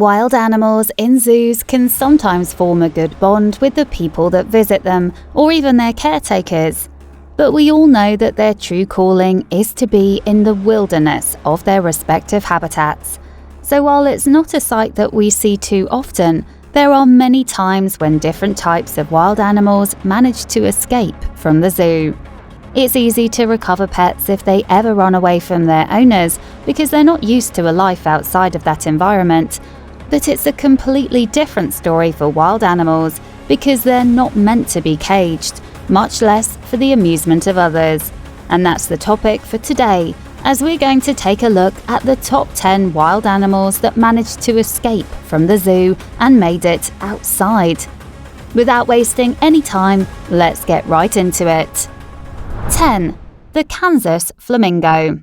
Wild animals in zoos can sometimes form a good bond with the people that visit them, or even their caretakers. But we all know that their true calling is to be in the wilderness of their respective habitats. So while it's not a sight that we see too often, there are many times when different types of wild animals manage to escape from the zoo. It's easy to recover pets if they ever run away from their owners because they're not used to a life outside of that environment. But it's a completely different story for wild animals because they're not meant to be caged, much less for the amusement of others. And that's the topic for today, as we're going to take a look at the top 10 wild animals that managed to escape from the zoo and made it outside. Without wasting any time, let's get right into it. 10. The Kansas flamingo.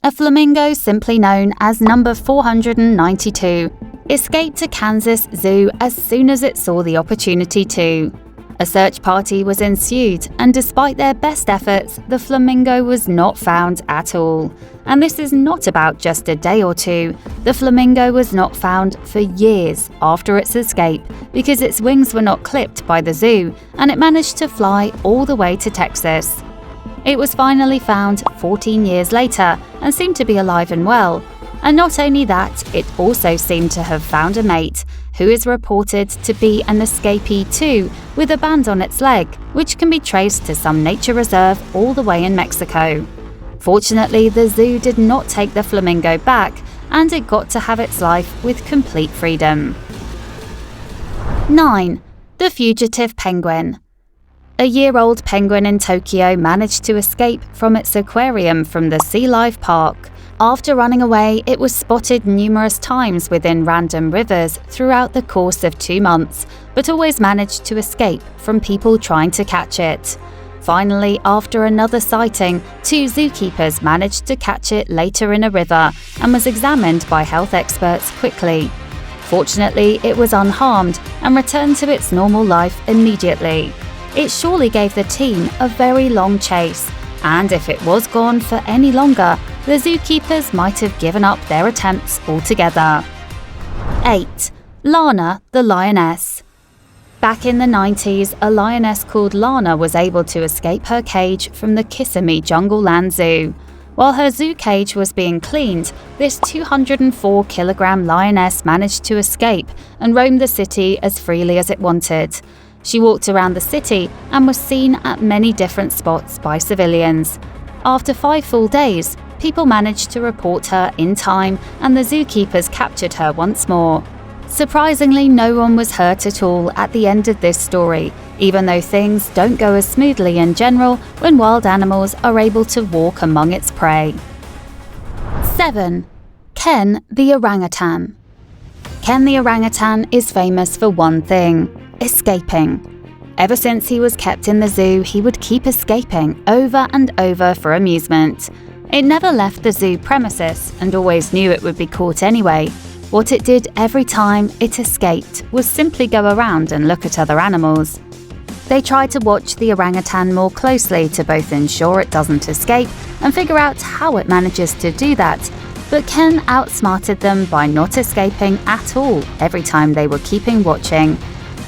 A flamingo, simply known as number 492, escaped a Kansas zoo as soon as it saw the opportunity to. A search party was ensued, and despite their best efforts, the flamingo was not found at all. And this is not about just a day or two. The flamingo was not found for years after its escape because its wings were not clipped by the zoo, and it managed to fly all the way to Texas. It was finally found 14 years later and seemed to be alive and well. And not only that, it also seemed to have found a mate, who is reported to be an escapee too, with a band on its leg, which can be traced to some nature reserve all the way in Mexico. Fortunately, the zoo did not take the flamingo back, and it got to have its life with complete freedom. 9. The fugitive penguin. A year-old penguin in Tokyo managed to escape from its aquarium from the Sea Life Park. After running away, it was spotted numerous times within random rivers throughout the course of 2 months, but always managed to escape from people trying to catch it. Finally, after another sighting, 2 zookeepers managed to catch it later in a river and was examined by health experts quickly. Fortunately, it was unharmed and returned to its normal life immediately. It surely gave the team a very long chase, and if it was gone for any longer, the zookeepers might have given up their attempts altogether. 8. Lana the lioness. Back in the 90s, a lioness called Lana was able to escape her cage from the Kissimmee Jungleland Zoo. While her zoo cage was being cleaned, this 204-kilogram lioness managed to escape and roam the city as freely as it wanted. She walked around the city and was seen at many different spots by civilians. After 5 full days, people managed to report her in time, and the zookeepers captured her once more. Surprisingly, no one was hurt at all at the end of this story, even though things don't go as smoothly in general when wild animals are able to walk among its prey. 7. Ken the orangutan. Ken the orangutan is famous for one thing: escaping. Ever since he was kept in the zoo, he would keep escaping over and over for amusement. It never left the zoo premises and always knew it would be caught anyway. What it did every time it escaped was simply go around and look at other animals. They tried to watch the orangutan more closely to both ensure it doesn't escape and figure out how it manages to do that, but Ken outsmarted them by not escaping at all every time they were keeping watching.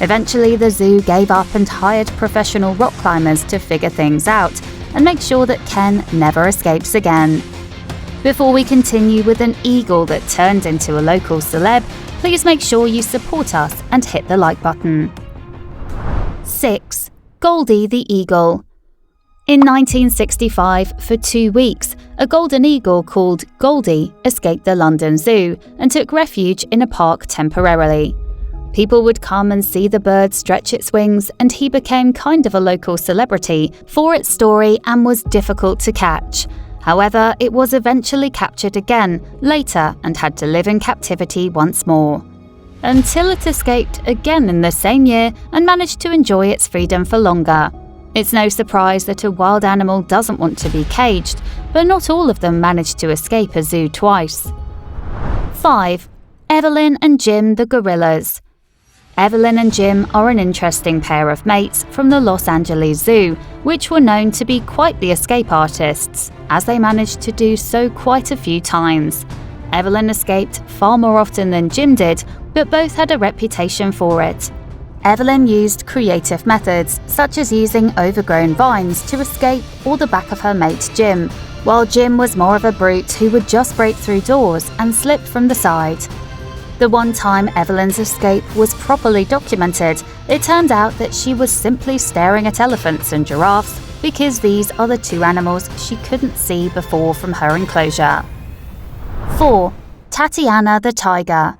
Eventually, the zoo gave up and hired professional rock climbers to figure things out and make sure that Ken never escapes again. Before we continue with an eagle that turned into a local celeb, please make sure you support us and hit the like button. 6. Goldie the eagle. In 1965, for 2 weeks, a golden eagle called Goldie escaped the London Zoo and took refuge in a park temporarily. People would come and see the bird stretch its wings, and he became kind of a local celebrity for its story and was difficult to catch. However, it was eventually captured again later and had to live in captivity once more, until it escaped again in the same year and managed to enjoy its freedom for longer. It's no surprise that a wild animal doesn't want to be caged, but not all of them managed to escape a zoo twice. 5. Evelyn and Jim the gorillas. Evelyn and Jim are an interesting pair of mates from the Los Angeles Zoo, which were known to be quite the escape artists, as they managed to do so quite a few times. Evelyn escaped far more often than Jim did, but both had a reputation for it. Evelyn used creative methods, such as using overgrown vines to escape or the back of her mate Jim, while Jim was more of a brute who would just break through doors and slip from the side. The one time Evelyn's escape was properly documented, it turned out that she was simply staring at elephants and giraffes because these are the two animals she couldn't see before from her enclosure. 4. Tatiana the tiger.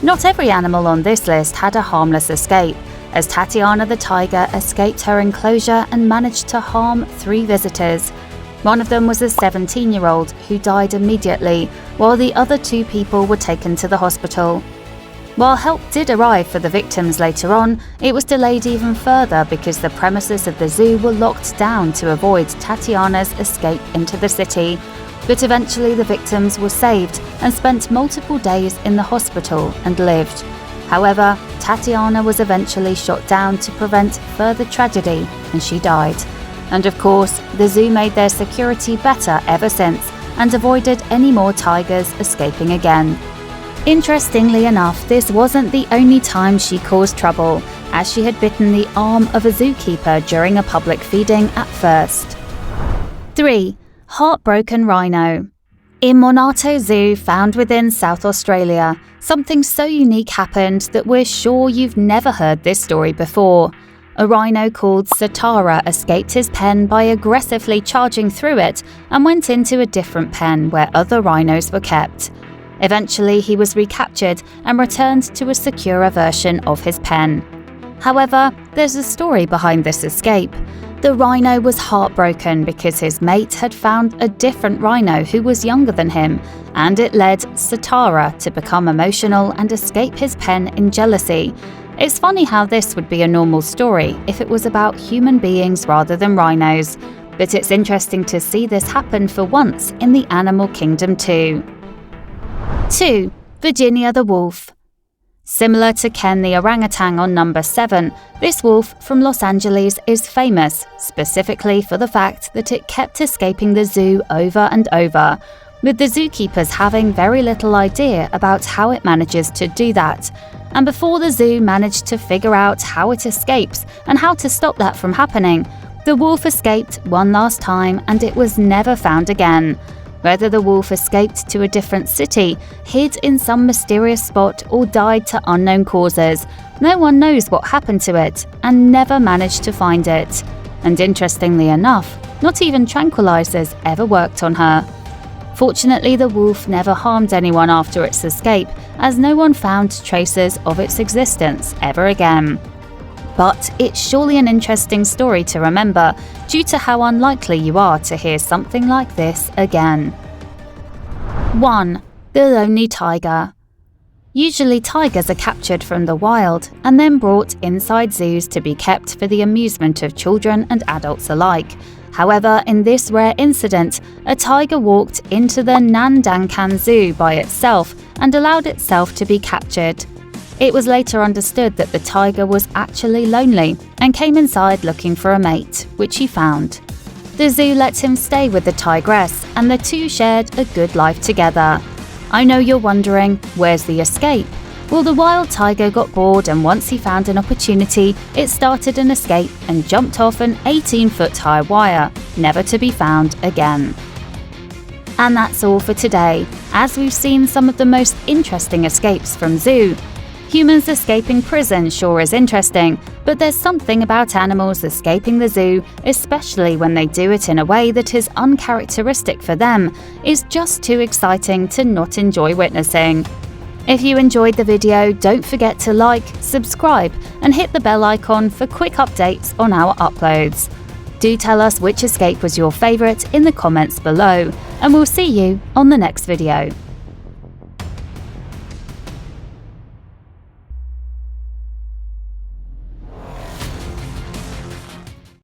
Not every animal on this list had a harmless escape, as Tatiana the tiger escaped her enclosure and managed to harm 3 visitors. One of them was a 17-year-old who died immediately, while the other 2 people were taken to the hospital. While help did arrive for the victims later on, it was delayed even further because the premises of the zoo were locked down to avoid Tatiana's escape into the city. But eventually the victims were saved and spent multiple days in the hospital and lived. However, Tatiana was eventually shot down to prevent further tragedy, and she died. And of course, the zoo made their security better ever since and avoided any more tigers escaping again. Interestingly enough, this wasn't the only time she caused trouble, as she had bitten the arm of a zookeeper during a public feeding at first. 3. Heartbroken rhino. In Monarto Zoo, found within South Australia, something so unique happened that we're sure you've never heard this story before. A rhino called Satara escaped his pen by aggressively charging through it and went into a different pen where other rhinos were kept. Eventually, he was recaptured and returned to a securer version of his pen. However, there's a story behind this escape. The rhino was heartbroken because his mate had found a different rhino who was younger than him, and it led Satara to become emotional and escape his pen in jealousy. It's funny how this would be a normal story if it was about human beings rather than rhinos, but it's interesting to see this happen for once in the animal kingdom too. 2. Virginia the wolf. Similar to Ken the orangutan on number 7, this wolf from Los Angeles is famous, specifically for the fact that it kept escaping the zoo over and over, with the zookeepers having very little idea about how it manages to do that. And before the zoo managed to figure out how it escapes and how to stop that from happening, the wolf escaped one last time and it was never found again. Whether the wolf escaped to a different city, hid in some mysterious spot, or died to unknown causes, no one knows what happened to it and never managed to find it. And interestingly enough, not even tranquilizers ever worked on her. Fortunately, the wolf never harmed anyone after its escape, as no one found traces of its existence ever again. But it's surely an interesting story to remember, due to how unlikely you are to hear something like this again. 1. The lonely tiger. Usually tigers are captured from the wild and then brought inside zoos to be kept for the amusement of children and adults alike. However, in this rare incident, a tiger walked into the Nandankan Zoo by itself and allowed itself to be captured. It was later understood that the tiger was actually lonely and came inside looking for a mate, which he found. The zoo let him stay with the tigress, and the two shared a good life together. I know you're wondering, where's the escape? Well, the wild tiger got bored, and once he found an opportunity, it started an escape and jumped off an 18-foot-high wire, never to be found again. And that's all for today, as we've seen some of the most interesting escapes from zoo. Humans escaping prison sure is interesting, but there's something about animals escaping the zoo, especially when they do it in a way that is uncharacteristic for them, is just too exciting to not enjoy witnessing. If you enjoyed the video, don't forget to like, subscribe, and hit the bell icon for quick updates on our uploads. Do tell us which escape was your favourite in the comments below, and we'll see you on the next video.